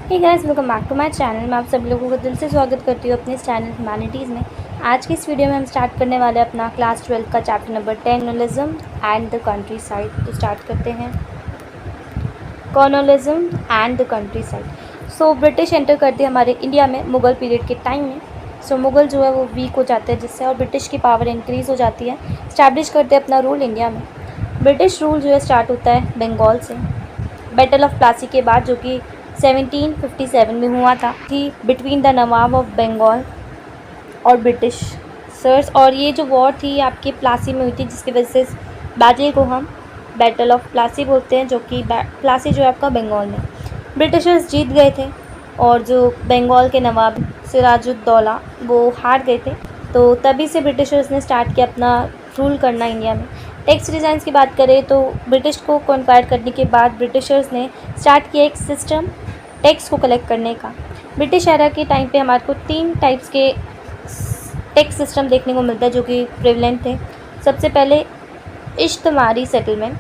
Hey guys, welcome back to my channel. मैं आप सब लोगों को दिल से स्वागत करती हूँ अपने इस चैनल ह्यूमैनिटीज़ में। आज की इस वीडियो में हम स्टार्ट करने वाले हैं अपना क्लास 12 का chapter number 10 colonialism and the country side. तो स्टार्ट करते हैं। Colonialism and the country side. So British enter करते हैं हमारे इंडिया में मुग़ल पीरियड के टाइम में। सो मुग़ल जो है वो वीक हो जाते हैं जिससे, और ब्रिटिश की पावर इंक्रीज़ हो जाती है। इस्टेब्लिश करते हैं अपना रूल इंडिया में। ब्रिटिश रूल जो है स्टार्ट होता है बंगाल से। बैटल ऑफ प्लासी के बाद, जो कि 1757 में हुआ था, थी between the Nawab of Bengal और ब्रिटिश सर्स। और ये जो वॉर थी आपकी प्लासी में हुई थी, जिसकी वजह से इस बैटल को हम बैटल ऑफ प्लासी बोलते हैं, जो कि प्लासी जो है आपका बंगाल में। ब्रिटिशर्स जीत गए थे और जो बंगाल के नवाब सिराजुद्दौला वो हार गए थे। तो तभी से ब्रिटिशर्स ने स्टार्ट किया अपना रूल करना इंडिया में। टैक्स डिज़ाइंस की बात करें तो ब्रिटिश को कॉन्क्वायर करने के बाद ब्रिटिशर्स ने स्टार्ट किया एक सिस्टम टैक्स को कलेक्ट करने का। ब्रिटिश एरा के टाइम पे हमारे को 3 टाइप्स के टैक्स सिस्टम देखने को मिलता है जो कि प्रेवलेंट थे। सबसे पहले इश्तमारी सेटलमेंट,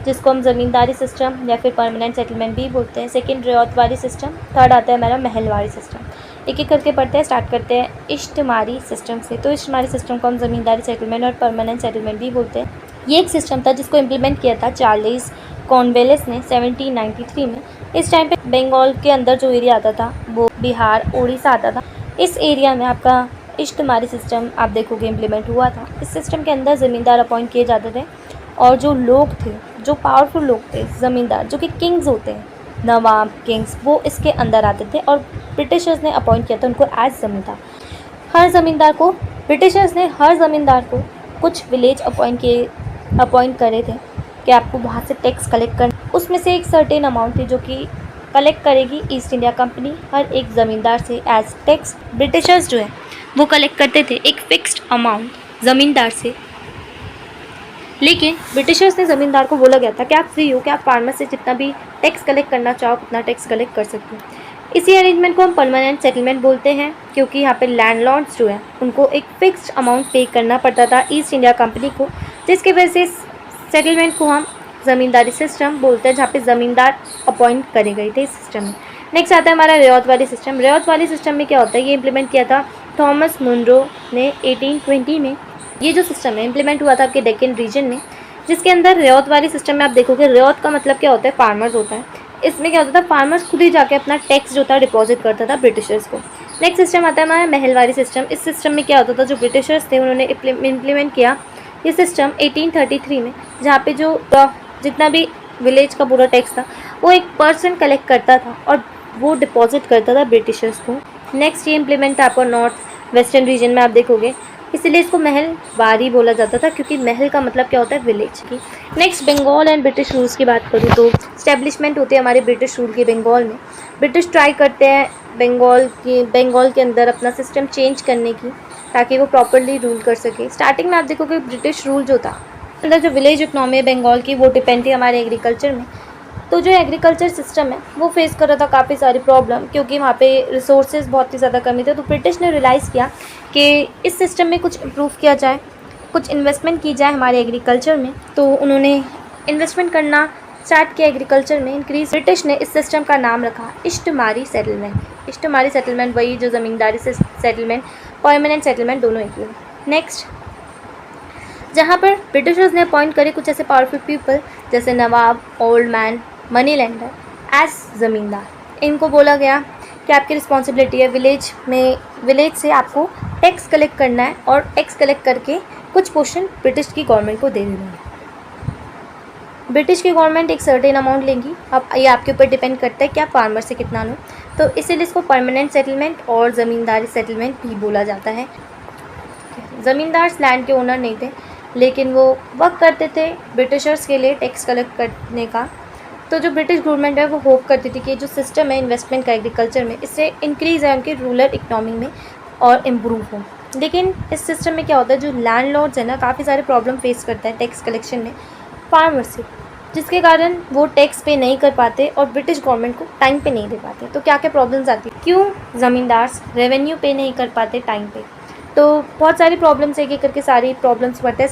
जिसको हम ज़मींदारी सिस्टम या फिर परमानेंट सेटलमेंट भी बोलते हैं। Second रियायतवारी system. थर्ड आता है हमारा महलवारी सिस्टम। एक एक करके पढ़ते हैं। स्टार्ट करते हैं इश्तमारी सिस्टम से। तो इश्तमारी सिस्टम को हम ज़मींदारी सेटलमेंट और परमानेंट सेटलमेंट भी बोलते हैं। ये एक सिस्टम था जिसको इम्प्लीमेंट किया था चार्ल्स कॉर्नवालिस ने 1793 में। इस टाइम पे बंगाल के अंदर जो एरिया आता था वो बिहार, उड़ीसा आता था। इस एरिया में आपका इश्तमारी सिस्टम आप देखोगे इम्प्लीमेंट हुआ था। इस सिस्टम के अंदर ज़मींदार अपॉइंट किए जाते थे, और जो लोग थे, जो पावरफुल लोग थे, ज़मींदार जो कि किंग्स होते हैं, नवाब किंग्स, वो इसके अंदर आते थे और ब्रिटिशर्स ने अपॉइंट किया था उनको एज ज़मींदार। ब्रिटिशर्स ने हर ज़मींदार को कुछ विलेज अपॉइंट करे थे कि आपको वहाँ से टैक्स कलेक्ट करना। उसमें से एक सर्टेन अमाउंट थी जो कि कलेक्ट करेगी ईस्ट इंडिया कंपनी हर एक ज़मींदार से एज टैक्स। ब्रिटिशर्स जो है वो कलेक्ट करते थे एक फ़िक्स्ड अमाउंट ज़मींदार से। लेकिन ब्रिटिशर्स ने ज़मींदार को बोला गया था कि आप फ्री हो, कि आप फार्मर से जितना भी टैक्स कलेक्ट करना चाहो उतना टैक्स कलेक्ट कर सकते हो। इसी अरेंजमेंट को हम परमानेंट सेटलमेंट बोलते हैं, क्योंकि यहाँ पे लैंडलॉर्ड्स जो है उनको एक फ़िक्स्ड अमाउंट पे करना पड़ता था ईस्ट इंडिया कंपनी को, जिसकी वजह से सेटलमेंट को हम ज़मींदारी सिस्टम बोलते हैं, जहाँ पे ज़मींदार अपॉइंट करे गए थे इस सिस्टम में। नेक्स्ट आता है हमारा रियायतवारी सिस्टम। रियायतवारी सिस्टम में क्या होता है, ये इम्प्लीमेंट किया था थॉमस मुनरो ने 1820 में। ये जो सिस्टम है इम्प्लीमेंट हुआ था आपके डेक्कन रीजन में, जिसके अंदर रियायतवारी सिस्टम में आप देखोगे रियायत का मतलब क्या होता है, फार्मर्स होता है। इसमें क्या होता था, फार्मर्स खुद ही जाके अपना टैक्स जो था डिपॉजिट करता था ब्रिटिशर्स को। नेक्स्ट सिस्टम आता है हमारा महलवारी सिस्टम। इस सिस्टम में क्या होता था, जो ब्रिटिशर्स थे उन्होंने इम्प्लीमेंट किया ये सिस्टम 1833 में, जहाँ पे जो जितना भी विलेज का पूरा टैक्स था वो एक पर्सन कलेक्ट करता था और वो डिपॉजिट करता था ब्रिटिशर्स को। नेक्स्ट ये इम्प्लीमेंट आपको नॉर्थ वेस्टर्न रीजन में आप देखोगे, इसीलिए इसको महलवारी बोला जाता था, क्योंकि महल का मतलब क्या होता है, विलेज की। Next Bengal and British rules की बात करूँ तो स्टैब्लिशमेंट होती है हमारे ब्रिटिश रूल के बंगाल में। ब्रिटिश ट्राई करते हैं बंगाल के अंदर अपना सिस्टम चेंज करने की, ताकि वो प्रॉपरली रूल कर सके। स्टार्टिंग में आप देखोगे ब्रिटिश रूल जो था अंदर जो विलेज इकनॉमी है बंगाल की, वो डिपेंड थी हमारे एग्रीकल्चर में। तो जो एग्रीकल्चर सिस्टम है वो फेस कर रहा था काफ़ी सारी प्रॉब्लम, क्योंकि वहाँ पे रिसोर्सेज बहुत ही ज़्यादा कमी थे। तो ब्रिटिश ने रियलाइज़ किया कि इस सिस्टम में कुछ इम्प्रूव किया जाए, कुछ इन्वेस्टमेंट की जाए हमारे एग्रीकल्चर में। तो उन्होंने इन्वेस्टमेंट करना स्टार्ट किया एग्रीकल्चर में, इंक्रीज। ब्रिटिश ने इस सिस्टम का नाम रखा इश्तमारी सेटलमेंट। इश्तमारी सेटलमेंट वही जो ज़मींदारी सेटलमेंट, परमानेंट सेटलमेंट दोनों एक ही। नेक्स्ट, जहाँ पर ब्रिटिशर्स ने अपॉइंट करे कुछ ऐसे पावरफुल पीपल जैसे nawab, old man, money lender as zamindar. इनको बोला गया कि आपकी रिस्पॉन्सिबिलिटी है विलेज से आपको टैक्स कलेक्ट करना है, और टैक्स कलेक्ट करके कुछ पोर्शन ब्रिटिश की गवर्नमेंट को दे देना है। ब्रिटिश की गवर्नमेंट एक सर्टेन अमाउंट लेंगी। अब ये आपके ऊपर डिपेंड करता है कि आप फार्मर से कितना लो। तो इसीलिए इसको परमानेंट सेटलमेंट और ज़मींदारी सेटलमेंट भी बोला जाता है। ज़मींदार लैंड के ओनर नहीं थे, लेकिन वो वर्क करते थे ब्रिटिशर्स के लिए टैक्स कलेक्ट करने का। तो जो ब्रिटिश गवर्नमेंट है वो होप करती थी कि जो सिस्टम है इन्वेस्टमेंट का एग्रीकल्चर में, इससे इंक्रीज़ है उनकी रूरल इकनॉमी में और इम्प्रूव हो। लेकिन इस सिस्टम में क्या होता है, जो लैंडलॉर्ड्स है ना, काफ़ी सारे प्रॉब्लम फेस करता है टैक्स कलेक्शन में फार्मर से, जिसके कारण वो टैक्स पे नहीं कर पाते और ब्रिटिश गवर्नमेंट को टाइम पे नहीं दे पाते। तो क्या क्या प्रॉब्लम्स आती है, क्यों ज़मींदार रेवेन्यू पे नहीं कर पाते टाइम पे। तो बहुत सारी प्रॉब्लम्स एक एक करके सारी प्रॉब्लम्स बढ़ते हैं।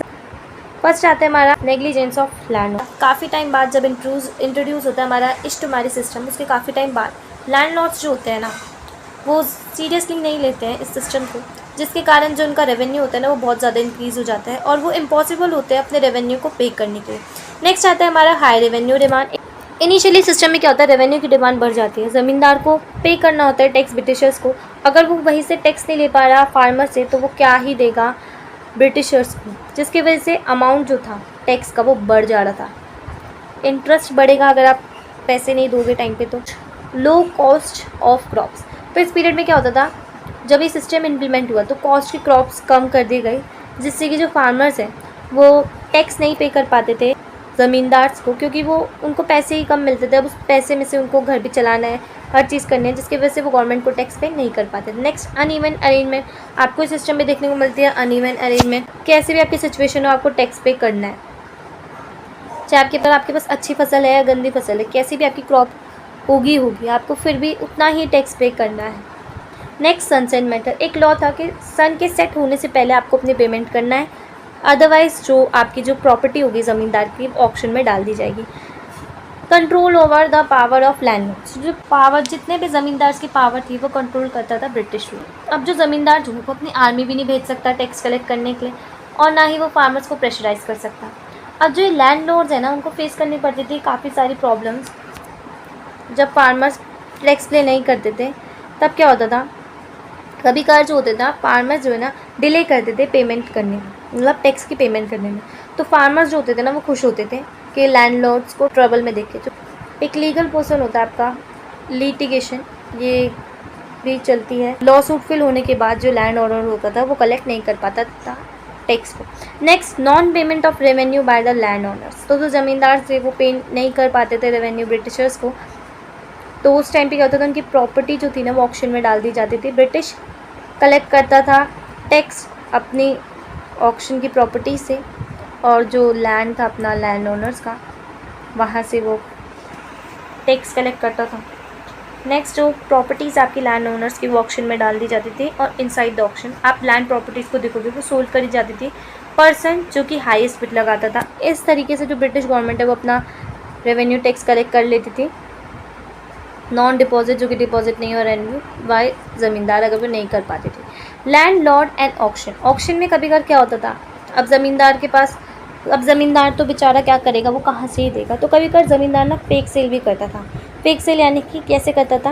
फर्स्ट आता है हमारा नेग्लिजेंस ऑफ लैंड। काफ़ी टाइम बाद जब इंट्रोड्यूस होता है हमारा इष्टुमारी सिस्टम, उसके काफ़ी टाइम बाद लैंडलॉर्ड्स जो होते हैं ना, वो सीरियसली नहीं लेते हैं इस सिस्टम को, जिसके कारण जो उनका रेवेन्यू होता है ना वो बहुत ज़्यादा इंक्रीज़ हो जाता है और वो इम्पॉसिबल होते हैं अपने रेवेन्यू को पे करने के लिए। नेक्स्ट आता है हमारा high revenue demand. Initially system में क्या होता है, रेवेन्यू की डिमांड बढ़ जाती है, ज़मींदार को पे करना होता है टैक्स ब्रिटिशर्स को। अगर वो वहीं से टैक्स नहीं ले पा रहा फार्मर से, तो वो क्या ही देगा ब्रिटिशर्स को, जिसकी वजह से अमाउंट जो था टैक्स का वो बढ़ जा रहा था। इंटरेस्ट बढ़ेगा अगर आप पैसे नहीं दोगे टाइम पे। तो लो कॉस्ट ऑफ क्रॉप्स, तो इस पीरियड में क्या होता था, जब ये सिस्टम इम्प्लीमेंट हुआ तो कॉस्ट की क्रॉप्स कम कर दी गई, जिससे कि जो फार्मर्स हैं वो टैक्स नहीं पे कर पाते थे ज़मींदार्स को, क्योंकि वो उनको पैसे ही कम मिलते थे। अब उस पैसे में से उनको घर भी चलाना है, हर चीज़ करनी है, जिसकी वजह से वो गवर्नमेंट को टैक्स पे नहीं कर पाते। नेक्स्ट अनइवन अरेंजमेंट, आपको इस सिस्टम में देखने को मिलती है अनइवन अरेंजमेंट। कैसे भी आपकी सिचुएशन हो, आपको टैक्स पे करना है, चाहे आपके पास अच्छी फसल है या गंदी फसल है, कैसी भी आपकी क्रॉप होगी आपको फिर भी उतना ही टैक्स पे करना है। नेक्स्ट सनसेट मैटर, एक लॉ था कि सन के सेट होने से पहले आपको अपनी पेमेंट करना है, अदरवाइज़ जो आपकी जो प्रॉपर्टी होगी ज़मींदार की ऑक्शन में डाल दी जाएगी। Control over the power of landlords, जो पावर जितने भी ज़मींदार की पावर थी वो कंट्रोल करता था ब्रिटिश रूल। अब जो ज़मींदार जो है वो अपनी आर्मी भी नहीं भेज सकता टैक्स कलेक्ट करने के लिए, और ना ही वो फार्मर्स को प्रेशराइज कर सकता। अब जो ये लैंडलॉर्ड्स है ना, उनको फेस करनी पड़ती थी काफ़ी सारी प्रॉब्लम्स। जब फार्मर्स टैक्स पे नहीं करते थे तब क्या होता था, कभी कभार जो होता था फार्मर्स जो है ना डिले करते थे पेमेंट करने में, मतलब टैक्स की पेमेंट करने में। तो फार्मर्स जो होते थे ना वो खुश होते थे कि लैंडलॉर्ड्स को ट्रबल में देख के। जो एक लीगल पर्सन होता है आपका लिटिगेशन, ये भी चलती है। लॉ सूट फिल होने के बाद जो लैंड ऑर्डर होता था वो कलेक्ट नहीं कर पाता था टैक्स को। Next non payment of revenue by the land owners, तो जो ज़मींदार थे वो पे नहीं कर पाते थे रेवेन्यू ब्रिटिशर्स को, तो उस टाइम पे क्या होता था, उनकी प्रॉपर्टी जो थी ना वो ऑक्शन में डाल दी जाती थी। ब्रिटिश कलेक्ट करता था टैक्स अपनी ऑक्शन की प्रॉपर्टी से, और जो लैंड था अपना लैंड ओनर्स का, वहाँ से वो टैक्स कलेक्ट करता था। नेक्स्ट जो प्रॉपर्टीज़ आपकी लैंड ओनर्स की वो ऑक्शन में डाल दी जाती थी, और इनसाइड द ऑक्शन आप लैंड प्रॉपर्टीज़ को देखोगे वो सोल्ड करी जाती थी पर्सन जो कि हाईएस्ट बिड लगाता था। इस तरीके से जो ब्रिटिश गवर्नमेंट है वो अपना रेवेन्यू टैक्स कलेक्ट कर लेती थी। नॉन डिपॉजिट जो कि डिपॉजिट नहीं हो रेवेन्यू बाय ज़मींदार अगर वो नहीं कर पाते थे। Land Lord and auction, auction में कभी कभार क्या होता था, अब ज़मींदार के पास, अब ज़मींदार तो बेचारा क्या करेगा, वो कहाँ से ही देगा, तो कभी कभार ज़मींदार ना फेक सेल भी करता था। फेक सेल यानी कि कैसे करता था,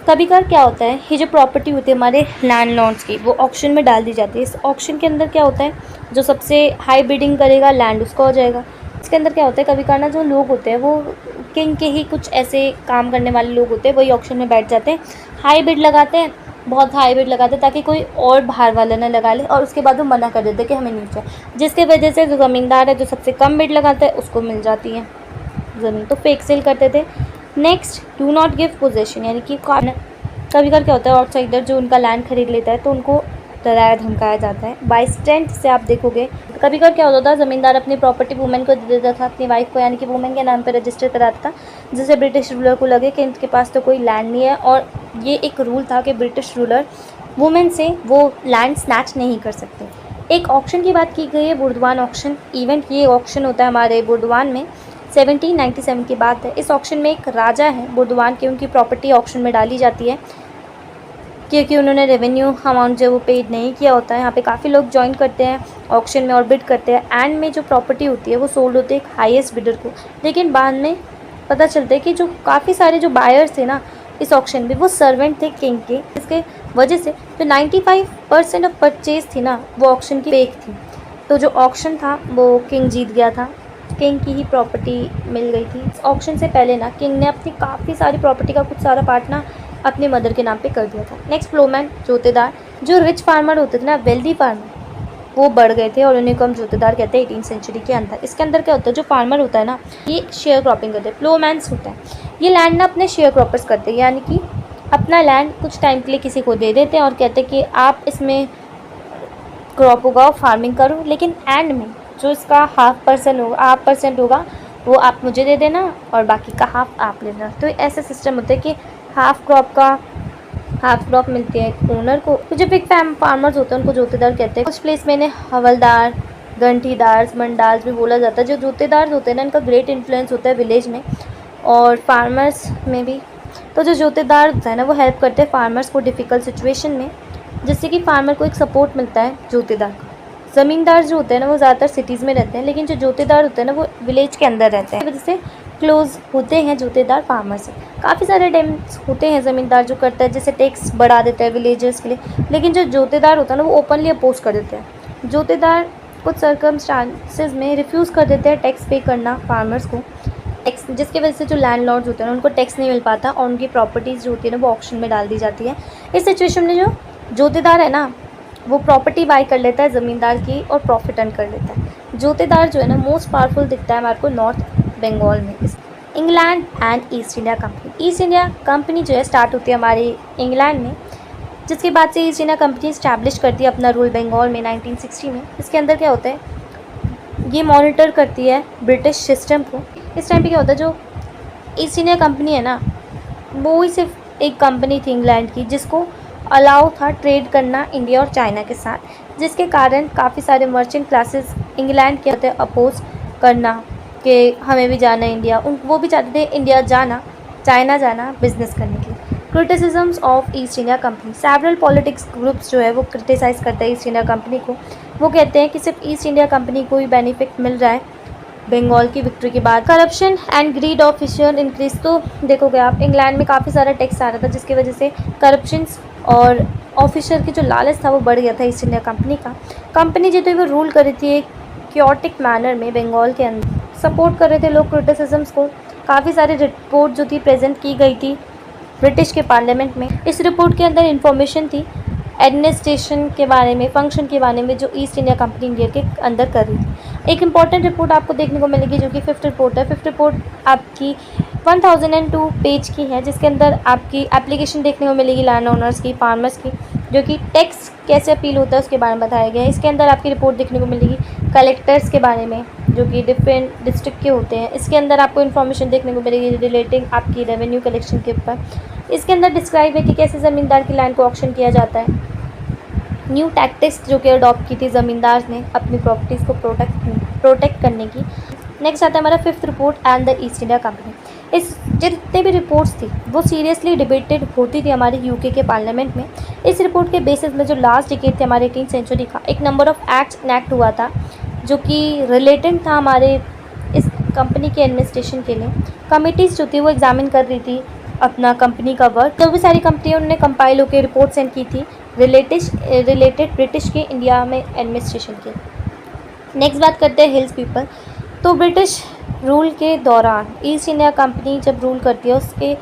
कभी कभार क्या होता है, ये जो प्रॉपर्टी होती है हमारे लैंडलॉर्ड्स की वो ऑक्शन में डाल दी जाती है। इस ऑक्शन के अंदर क्या होता है, जो सबसे हाई बिडिंग करेगा लैंड उसका हो जाएगा। इसके अंदर क्या होता है, कभी कभार ना जो लोग होते हैं वो किंग के ही कुछ ऐसे काम करने वाले लोग होते हैं, वही ऑक्शन में बैठ जाते हैं, हाई बिड लगाते हैं, बहुत हाई बिड लगाते हैं ताकि कोई और बाहर वाला ना लगा ले, और उसके बाद वो मना कर देते कि हमें नहीं चाहिए, जिसके वजह से जो ज़मींदार है जो सबसे कम बिड लगाता है उसको मिल जाती है ज़मीन। तो फेक सेल करते थे। Next do not give possession, यानी कि कभी कभी क्या होता है, आउटसाइडर जो उनका लैंड खरीद लेता है तो उनको डराया धमकाया जाता है। बाई स्टैंड से आप देखोगे कभी कभी क्या होता था, ज़मींदार अपनी प्रॉपर्टी वुमेन को दे देता था, अपनी वाइफ को, यानी कि वुमेन के नाम पर रजिस्टर कराता था, जिससे ब्रिटिश रूलर को लगे कि इनके पास तो कोई लैंड नहीं है, और ये एक रूल था कि ब्रिटिश रूलर वुमेन से वो लैंड स्नैच नहीं कर सकते। एक ऑक्शन की बात की गई है, बुर्दवान ऑक्शन इवेंट। ये ऑक्शन होता है हमारे बुर्दवान में, 1797 की बात है। इस ऑक्शन में एक राजा है बुर्दवान के, उनकी प्रॉपर्टी ऑक्शन में डाली जाती है क्योंकि उन्होंने रेवेन्यू अमाउंट जो वो पेड नहीं किया होता है। यहाँ पे काफ़ी लोग ज्वाइन करते हैं ऑक्शन में और बिड करते हैं। एंड में जो प्रॉपर्टी होती है वो सोल्ड होती है एक हाईएस्ट बिडर को, लेकिन बाद में पता चलता है कि जो काफ़ी सारे जो बायर्स थे ना इस ऑक्शन में वो सर्वेंट थे किंग के, इसके वजह से जो 95% ऑफ परचेज थी ना वो ऑक्शन की फेक थी। तो जो ऑक्शन था वो किंग जीत गया था, किंग की ही प्रॉपर्टी मिल गई थी। इस ऑक्शन से पहले ना किंग ने अपनी काफ़ी सारी प्रॉपर्टी का कुछ सारा पार्ट ना अपने मदर के नाम पे कर दिया था। नेक्स्ट फ्लोमैन, जोतेदार। जो रिच फार्मर होते थे ना, वेल्दी फार्मर, वो बढ़ गए थे और उन्हें को हम जोतेदार कहते हैं 18th सेंचुरी के अंदर। इसके अंदर क्या होता है, जो फार्मर होता है ना ये शेयर क्रॉपिंग करते हैं। फ्लोमैन्स होता है, ये लैंड ना अपने शेयर क्रॉपर्स करते हैं, यानी कि अपना लैंड कुछ टाइम के लिए किसी को दे देते हैं और कहते हैं कि आप इसमें क्रॉप उगाओ, फार्मिंग करो, लेकिन एंड में जो इसका हाफ परसेंट होगा वो आप मुझे दे देना और बाकी का हाफ आप लेना। तो ऐसे सिस्टम होता है कि हाफ क्रॉप मिलती है ओनर को। तो जो बिग फार्मर्स होते हैं उनको जोतेदार कहते हैं। कुछ प्लेस मैंने हवलदार, गंठीदार्स, मंडाल्स भी बोला जाता है। जो जोतेदार होते हैं ना, इनका ग्रेट इन्फ्लुएंस होता है विलेज में और फार्मर्स में भी। तो जो जोतेदार होता है ना, वो हेल्प करते हैं फार्मर्स को डिफ़िकल्ट सिचुएशन में, जिससे कि फार्मर को एक सपोर्ट मिलता है जोतेदार को। ज़मींदार जो होते हैं ना, वो ज़्यादातर सिटीज़ में रहते हैं, लेकिन जो जोतेदार होते हैं ना, वो विलेज के अंदर रहते हैं। इस वजह से क्लोज होते हैं जोतेदार फार्मर से। काफ़ी सारे डैम्स होते हैं ज़मींदार जो करता है, जैसे टैक्स बढ़ा देता है विलेजर्स के लिए, लेकिन जो जोतेदार होता है ना, वो ओपनली अपोज कर देते हैं। जोतेदार कुछ सर्कमस्टांसेस में रिफ्यूज़ कर देते हैं टैक्स पे करना फार्मर्स को, टैक्स, जिसकी वजह से जो लैंडलॉर्ड्स होते हैं ना, उनको टैक्स नहीं मिल पाता और उनकी प्रॉपर्टीज़ जो होती है ना, वो ऑक्शन में डाल दी जाती है। इस सिचुएशन में जो जोतेदार है ना, वो प्रॉपर्टी बाय कर लेता है ज़मींदार की और प्रॉफिट अर्न कर लेता है। जोतेदार जो है ना, मोस्ट पावरफुल दिखता है हमारे को नॉर्थ बंगाल में। England and east India company. East India company जो है स्टार्ट होती है हमारे इंग्लैंड में, जिसके बाद से ईस्ट इंडिया कंपनी इस्टेब्लिश करती है अपना रूल बंगाल में 1960 में। इसके अंदर क्या होता है, ये मॉनिटर करती है ब्रिटिश सिस्टम को। इस टाइम पे क्या होता है, जो ईस्ट इंडिया कंपनी है ना, वो ही सिर्फ एक कंपनी थी इंग्लैंड की जिसको अलाउ था ट्रेड करना इंडिया और चाइना के साथ, जिसके कारण काफ़ी सारे मर्चेंट क्लासेस इंग्लैंड के होते अपोज करना कि हमें भी जाना है इंडिया। वो भी चाहते थे इंडिया जाना, चाइना जाना बिजनेस करने के लिए। Criticisms of east India company. Several politics groups जो है वो क्रिटिसाइज़ करते हैं ईस्ट इंडिया कंपनी को। वो कहते हैं कि सिर्फ ईस्ट इंडिया कंपनी को ही बेनिफिट मिल रहा है बंगाल की विक्ट्री के बाद। Corruption and greed official increase. तो देखोगे आप, इंग्लैंड में काफ़ी सारा टैक्स आ रहा था, जिसकी वजह से करप्शंस और ऑफिसर की जो लालच था वो बढ़ गया था ईस्ट इंडिया कंपनी का। कंपनी जो थी वो रूल कर रही थी एक क्योटिक मैनर में बंगाल के अंदर, सपोर्ट कर रहे थे लोग क्रिटिसिजम्स को। काफ़ी सारी रिपोर्ट जो थी प्रेजेंट की गई थी ब्रिटिश के पार्लियामेंट में। इस रिपोर्ट के अंदर इंफॉर्मेशन थी एडमिनिस्ट्रेशन के बारे में, फंक्शन के बारे में, जो ईस्ट इंडिया कंपनी इंडिया के अंदर कर रही थी। एक इंपॉर्टेंट रिपोर्ट आपको देखने को मिलेगी जो कि फिफ्थ रिपोर्ट है। फिफ्थ रिपोर्ट आपकी 1002 पेज की है, जिसके अंदर आपकी एप्लीकेशन देखने को मिलेगी लैंड ओनर्स की, फार्मर्स की, जो कि टैक्स कैसे अपील होता है उसके बारे में बताया गया है। इसके अंदर आपकी रिपोर्ट देखने को मिलेगी कलेक्टर्स के बारे में, जो कि डिफरेंट डिस्ट्रिक्ट के होते हैं। इसके अंदर आपको इन्फॉर्मेशन देखने को मिलेगी रिलेटिंग आपकी रेवेन्यू कलेक्शन के ऊपर। इसके अंदर डिस्क्राइब है कि कैसे ज़मींदार की लैंड को ऑक्शन किया जाता है। न्यू टैक्टिक्स जो कि अडॉप्ट की थी ज़मींदार ने अपनी प्रॉपर्टीज़ को प्रोटेक्ट करने की। नेक्स्ट आता है हमारा fifth report and the east India company. इस जितने भी रिपोर्ट्स थी वो सीरियसली डिबेटेड होती थी हमारे यूके के पार्लियामेंट में। इस रिपोर्ट के बेसिस में जो लास्ट डिकेड थे हमारे 18th सेंचुरी का, एक नंबर ऑफ एक्ट्स इनैक्ट हुआ था जो कि रिलेटेड था हमारे इस कंपनी के एडमिनिस्ट्रेशन के लिए। कमिटीज़ जो थी वो एग्जामिन कर रही थी अपना कंपनी का वर्क। जो भी सारी कंपनियों ने कंपाइल होकर रिपोर्ट सेंड की थी रिलेटेड ब्रिटिश के इंडिया में एडमिनिस्ट्रेशन की। नेक्स्ट बात करते हैं हिल्स पीपल। तो ब्रिटिश रूल के दौरान ईस्ट इंडिया कंपनी जब रूल करती है उसके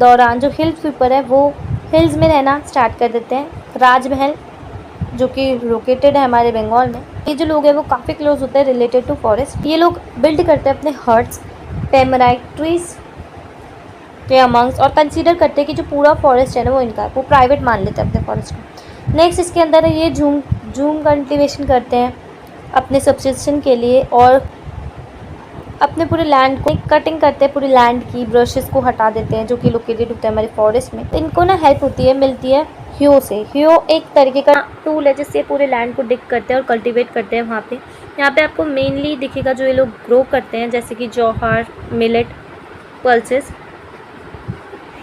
दौरान जो हिल्स पीपल है वो हिल्स में रहना स्टार्ट कर देते हैं। राजमहल जो कि लोकेटेड है हमारे बंगाल में, ये जो लोग हैं वो काफ़ी क्लोज होते हैं रिलेटेड टू फॉरेस्ट। ये लोग बिल्ड करते हैं अपने हर्ट्स टेमराइट ट्रीज के अमंग्स और कंसीडर करते हैं कि जो पूरा फॉरेस्ट है ना वो इनका है, वो प्राइवेट मान लेते हैं अपने फॉरेस्ट को। नेक्स्ट इसके अंदर है ये जूम कल्टिवेशन करते हैं अपने सब्सिस्टेंस के लिए और अपने पूरे लैंड को कटिंग करते हैं, पूरी लैंड की ब्रशेस को हटा देते हैं जो कि लोकेटेड होता है हमारे फॉरेस्ट में। इनको ना हेल्प होती है, मिलती है ह्यो से। ह्यो एक तरीके का टूल है जिससे पूरे लैंड को डिग करते हैं और कल्टीवेट करते हैं। वहाँ पे यहाँ पे आपको मेनली दिखेगा जो ये लोग ग्रो करते हैं, जैसे कि जौहर, मिलेट, पल्सेस।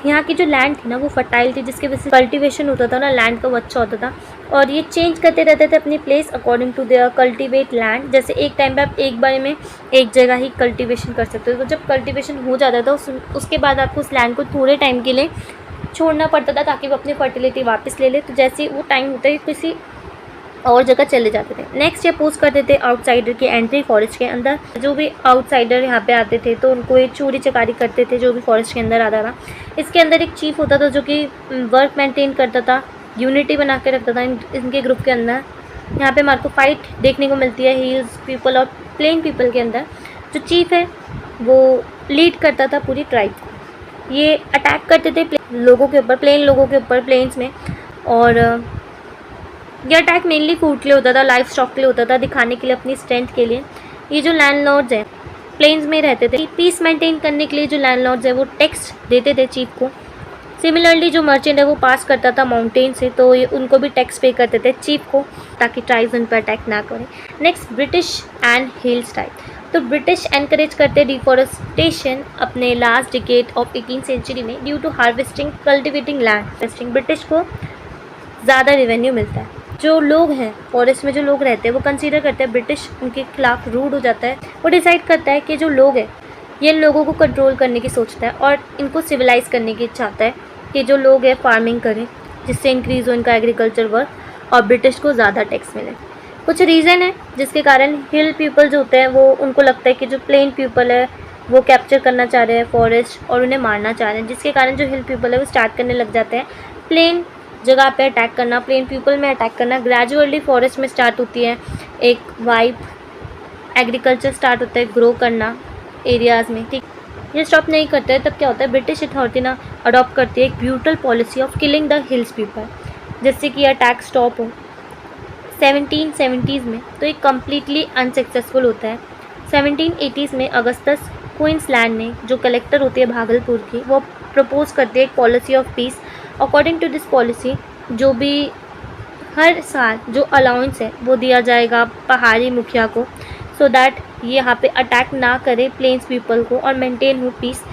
यहाँ की जो लैंड थी ना वो फर्टाइल थी, जिसकी वजह से कल्टीवेशन होता था ना, लैंड का वो अच्छा होता था। और ये चेंज करते रहते थे अपनी place according to their cultivate land. जैसे एक टाइम पे आप एक बार में एक जगह ही कल्टीवेशन कर सकते हो, तो जब कल्टीवेशन हो जाता था उसके बाद आपको उस लैंड को थोड़े टाइम के लिए छोड़ना पड़ता था ताकि वो अपनी फर्टिलिटी वापस ले ले। तो जैसे वो टाइम होता है किसी और जगह चले जाते थे। नेक्स्ट ये पोस्ट करते थे आउटसाइडर की एंट्री फॉरेस्ट के अंदर। जो भी आउटसाइडर यहाँ पे आते थे तो उनको ये चोरी चकारी करते थे जो भी फॉरेस्ट के अंदर आता था। इसके अंदर एक चीफ होता था जो कि वर्क मेंटेन करता था, यूनिटी बना के रखता था इनके ग्रुप के अंदर। यहाँ पे हमारे को फाइट देखने को मिलती है हिल्स पीपल और प्लेन पीपल के अंदर। जो चीफ है वो लीड करता था पूरी ट्राइब को। ये अटैक करते थे लोगों के ऊपर, प्लेन लोगों के ऊपर प्लेन्स में। और ये अटैक मेनली फूड के लिए होता था, लाइफ स्टॉक के लिए होता था, दिखाने के लिए अपनी स्ट्रेंथ के लिए। ये जो लैंडलॉर्ड्स हैं प्लेन्स में रहते थे, पीस मेंटेन करने के लिए जो लैंडलॉर्ड्स हैं वो टैक्स देते थे चीफ को सिमिलरली जो मर्चेंट है वो पास करता था माउंटेन से, तो ये उनको भी टैक्स पे करते थे चीफ को, ताकि ट्राइब्स उन पर अटैक ना करें। Next, British and hill style. तो ब्रिटिश एनकरेज करते डिफॉरेस्टेशन अपने last decade of 18th century में due to harvesting cultivating land. British को ज़्यादा रेवेन्यू मिलता है। जो लोग हैं फॉरेस्ट में, जो लोग रहते हैं, वो कंसीडर करते हैं ब्रिटिश उनके खिलाफ रूड हो जाता है। वो डिसाइड करता है कि जो लोग हैं ये इन लोगों को कंट्रोल करने की सोचता है और इनको सिविलाइज करने की चाहता है कि जो लोग हैं फार्मिंग करें, जिससे इंक्रीज़ हो इनका एग्रीकल्चर वर्क और ब्रिटिश को ज़्यादा टैक्स मिले। कुछ रीज़न है जिसके कारण हिल पीपल जो होते हैं वो, उनको लगता है कि जो प्लेन पीपल है वो कैप्चर करना चाह रहे हैं फॉरेस्ट और उन्हें मारना चाह रहे हैं, जिसके कारण जो हिल पीपल है वो स्टार्ट करने लग जाते हैं प्लेन जगह पे अटैक करना, प्लेन पीपल में अटैक करना। ग्रेजुअली फॉरेस्ट में स्टार्ट होती है एक वाइब, एग्रीकल्चर स्टार्ट होता है ग्रो करना एरियाज़ में, ठीक। ये स्टॉप नहीं करते हैं, तब क्या होता है, ब्रिटिश अथॉरिटी ना अडॉप्ट करती है एक brutal policy of killing the hills people, जिससे कि अटैक स्टॉप हो। 1770s में तो ये कम्प्लीटली अनसक्सेसफुल होता है। 1780s में अगस्तस क्वींसलैंड ने, जो कलेक्टर होती है भागलपुर की, वो प्रपोज करती है एक policy of peace. According to this policy जो भी हर साल जो अलाउंस है वो दिया जाएगा पहाड़ी मुखिया को, सो दैट ये यहाँ पे अटैक ना करे प्लेन्स पीपल को और मेंटेन हो पीस।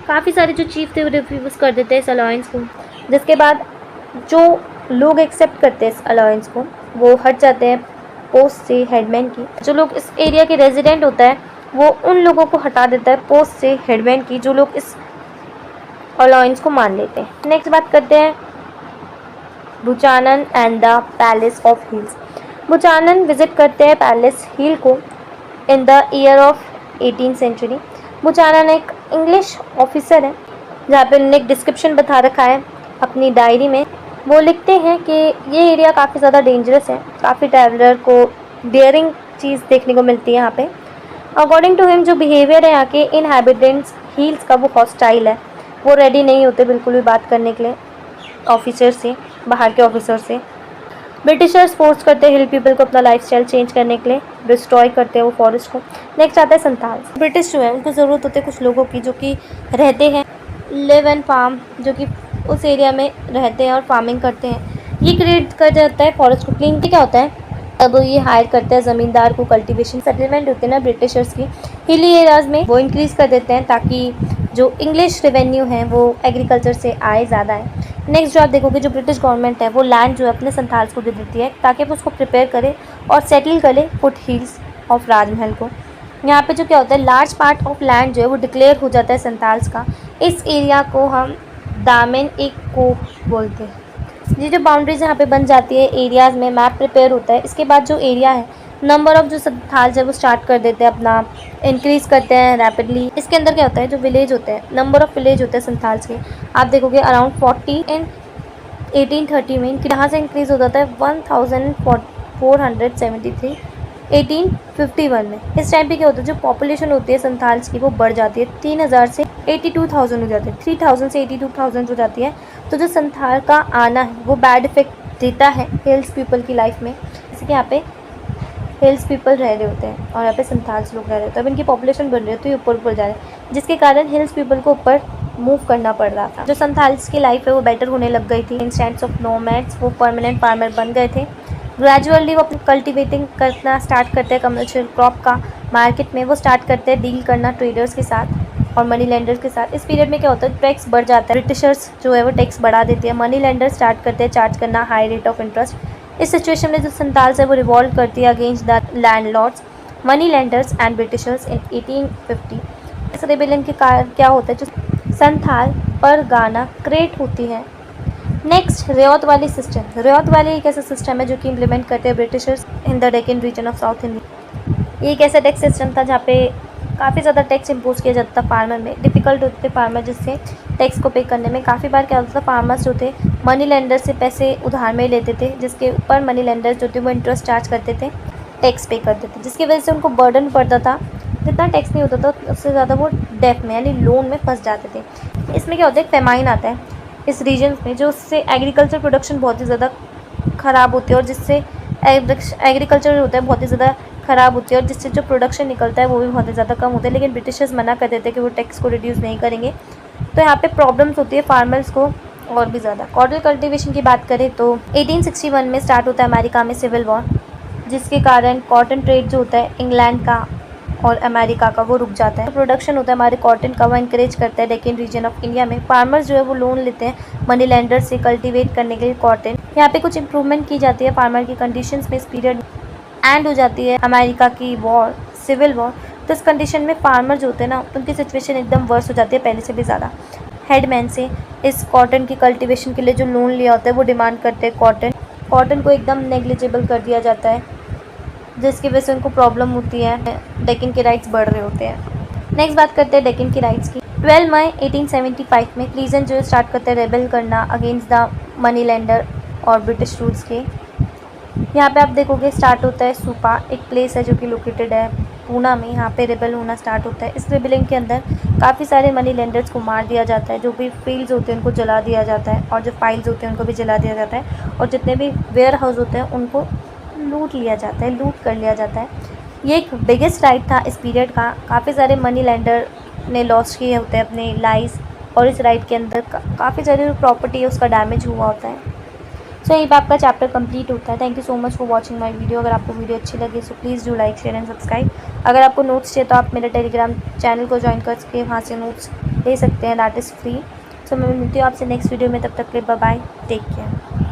काफ़ी सारे जो चीफ थे वो रिफ्यूज़ कर देते हैं इस अलाउंस को, जिसके बाद जो लोग एक्सेप्ट करते हैं इस अलाउंस को वो हट जाते हैं पोस्ट से हेडमैन की। जो लोग इस एरिया के रेजिडेंट होता है वो उन लोगों को हटा देता है पोस्ट से हेडमैन की, जो लोग इस अलाउंस को मान लेते हैं। नेक्स्ट बात करते हैं Buchanan and the palace of hills. Buchanan visit करते हैं पैलेस हिल को in the year of 18th century. Buchanan एक इंग्लिश ऑफिसर है, जहाँ पे उन्होंने एक डिस्क्रिप्शन बता रखा है अपनी डायरी में। वो लिखते हैं कि ये एरिया काफ़ी ज़्यादा डेंजरस है, काफ़ी ट्रैवलर को डेयरिंग चीज़ देखने को मिलती है यहाँ पे। अकॉर्डिंग टू हिम जो बिहेवियर है यहाँ के इनहैबिटेंट्स हिल्स का वो हॉस्टाइल है, वो रेडी नहीं होते बिल्कुल भी बात करने के लिए ऑफिसर से, बाहर के ऑफिसर से। ब्रिटिशर्स फोर्स करते हैं हिल पीपल को अपना लाइफस्टाइल चेंज करने के लिए, डिस्ट्रॉय करते हैं वो फॉरेस्ट को। नेक्स्ट आता है संथाल्स। ब्रिटिश जो है उनको ज़रूरत होती है कुछ लोगों की जो कि रहते हैं लिव एंड फार्म, जो कि उस एरिया में रहते हैं और फार्मिंग करते हैं। ये क्रिएट कर जाता है फॉरेस्ट को क्लीन। क्या होता है, अब ये हायर करते हैं ज़मींदार को, कल्टीवेशन सेटलमेंट होती है ना ब्रिटिशर्स की हिली एरियाज़ में, वो इंक्रीज़ कर देते हैं ताकि जो इंग्लिश रेवेन्यू है वो एग्रीकल्चर से आए ज़्यादा है। नेक्स्ट जो आप देखोगे, जो ब्रिटिश गवर्नमेंट है वो लैंड जो है अपने संथाल्स को दे देती है ताकि वो उसको प्रिपेयर करे और सेटल करे फुट हिल्स ऑफ राजमहल को। यहाँ पे जो क्या होता है, लार्ज पार्ट ऑफ लैंड जो है वो डिक्लेयर हो जाता है संथाल्स का। इस एरिया को हम दामन एक को बोलते हैं। ये जो बाउंड्रीज यहाँ पे बन जाती है एरियाज़ में, मैप प्रिपेयर होता है। इसके बाद जो एरिया है, नंबर ऑफ जो संथाल्स है वो स्टार्ट कर देते हैं अपना इंक्रीज़ करते हैं रैपिडली। इसके अंदर क्या होता है, जो विलेज होते हैं, नंबर ऑफ विलेज होते हैं संथाल्स के, आप देखोगे अराउंड 40 इन 1830 में यहाँ से इंक्रीज़ हो जाता है 1473 1851 में। इस टाइम पे क्या होता है, जो पॉपुलेशन होती है संथाल्स की वो बढ़ जाती है, 3000 से 82,000 हो जाती है, 3000 से 82,000 हो जाती है। तो जो संथाल का आना है वो बैड इफेक्ट देता है हिल्स पीपल की लाइफ में, जैसे कि यहाँ पे हिल्स पीपल रह रहे होते हैं और यहाँ पे संथाल्स लोग रह रहे होते हैं। अब इनकी पॉपुलेशन बढ़ रही है तो ये ऊपर ऊपर जा रहे हैं, जिसके कारण हिल्स पीपल को ऊपर मूव करना पड़ रहा था। जो संथाल्स की लाइफ है वो बेटर होने लग गई थी। इंस्टेंट्स ऑफ नोमैड्स वो परमानेंट फार्मर बन गए थे। ग्रेजुअली वो अपनी कल्टिवेटिंग करना स्टार्ट करते हैं, कमर्शियल क्रॉप का मार्केट में वो स्टार्ट करते हैं डील करना ट्रेडर्स के साथ और मनी लेंडर्स के साथ। इस पीरियड में क्या होता है, टैक्स बढ़ जाता है, ब्रिटिशर्स जो है वो टैक्स बढ़ा देते हैं, मनी लेंडर स्टार्ट करते हैं चार्ज करना हाई रेट ऑफ इंटरेस्ट। इस सिचुएशन में जो संथाल्स है वो रिवॉल्व करती है against the landlords, money lenders and Britishers इन 1850। इस रेबेलियन के कारण क्या होता है, जो संथाल परगाना क्रिएट होती है। नेक्स्ट, रियात वाली सिस्टम। रियात वाली एक ऐसा सिस्टम है जो कि इम्प्लीमेंट करते हैं Britishers in the Deccan region of South India. ये एक ऐसा टैक्स सिस्टम था जहाँ पे काफ़ी ज़्यादा टैक्स इम्पोज किया जाता था फार्मर में, डिफ़िकल्ट होते थे फार्मर जिससे टैक्स को पे करने में। काफ़ी बार क्या होता था, फार्मर्स जो थे मनी लेंडर से पैसे उधार में लेते थे, जिसके ऊपर मनी लेंडर्स जो थे वो इंटरेस्ट चार्ज करते थे, टैक्स पे करते थे, जिसकी वजह से उनको बर्डन पड़ता था। जितना टैक्स नहीं होता था उससे ज़्यादा वो डेट में यानी लोन में फंस जाते थे। इसमें क्या होता है, एक फेमाइन आता है इस रीजन में, जो उससे एग्रीकल्चर प्रोडक्शन बहुत ही ज़्यादा ख़राब होती है और जिससे एग्रीकल्चर होता है बहुत ही ज़्यादा ख़राब होती है और जिससे जो प्रोडक्शन निकलता है वो भी बहुत ही ज़्यादा कम होता है। लेकिन ब्रिटिशर्स मना कर देते हैं कि वो टैक्स को रिड्यूस नहीं करेंगे, तो यहाँ पे प्रॉब्लम्स होती है फार्मर्स को और भी ज़्यादा। कॉटन कल्टीवेशन की बात करें तो 1861 में स्टार्ट होता है अमेरिका में सिविल वॉर, जिसके कारण कॉटन ट्रेड जो होता है इंग्लैंड का और अमेरिका का वो रुक जाता है। प्रोडक्शन होता है हमारे कॉटन का, वो इंकरेज करता है डेक्कन रीजन ऑफ इंडिया में। फार्मर्स जो है वो लोन लेते हैं मनी लेंडर से कल्टीवेट करने के लिए कॉटन। यहाँ पे कुछ इंप्रूवमेंट की जाती है फार्मर की कंडीशंस में। इस पीरियड एंड हो जाती है अमेरिका की वॉर, सिविल वॉर। तो इस कंडीशन में फार्मर जो होते हैं ना, उनकी सिचुएशन एकदम वर्स हो जाती है पहले से भी ज़्यादा। हेडमैन से इस कॉटन की कल्टीवेशन के लिए जो लोन लिया होता है वो डिमांड करते हैं कॉटन को एकदम नेग्लिजिबल कर दिया जाता है, जिसकी वजह से उनको प्रॉब्लम होती है। डेक्कन के राइट्स बढ़ रहे होते हैं। नेक्स्ट बात करते हैं डेक्कन के राइट्स की। 12 मई 1875 में क्लीजन जो स्टार्ट करते हैं रेबल करना अगेंस्ट द मनी लेंडर और ब्रिटिश रूल्स के। यहाँ पे आप देखोगे स्टार्ट होता है सुपा, एक प्लेस है जो कि लोकेटेड है पूना में। यहाँ पे रेबल होना स्टार्ट होता है। इस रेबलिंग के अंदर काफ़ी सारे मनी लेंडर्स को मार दिया जाता है, जो भी फील्ड्स होते हैं उनको जला दिया जाता है, और जो फाइल्स होते हैं उनको भी जला दिया जाता है, और जितने भी वेयर हाउस होते हैं उनको लूट लिया जाता है, लूट कर लिया जाता है। ये एक बिगेस्ट राइट था इस पीरियड का। काफ़ी सारे मनी लेंडर ने लॉस किए होते हैं अपने लाइफ, और इस राइट के अंदर काफ़ी सारी जो प्रॉपर्टी है उसका डैमेज हुआ होता है। सो यहीं पर आपका चैप्टर कंप्लीट होता है। Thank you so much for watching my video. अगर आपको वीडियो अच्छी लगी so please do like, share and subscribe. अगर आपको नोट्स चाहिए तो आप मेरे टेलीग्राम चैनल को ज्वाइन करके वहाँ से नोट्स ले सकते हैं, दैट इज़ फ्री। सो मैं मिलती हूँ आपसे नेक्स्ट वीडियो में, तब तक के लिए बाय बाय, टेक केयर।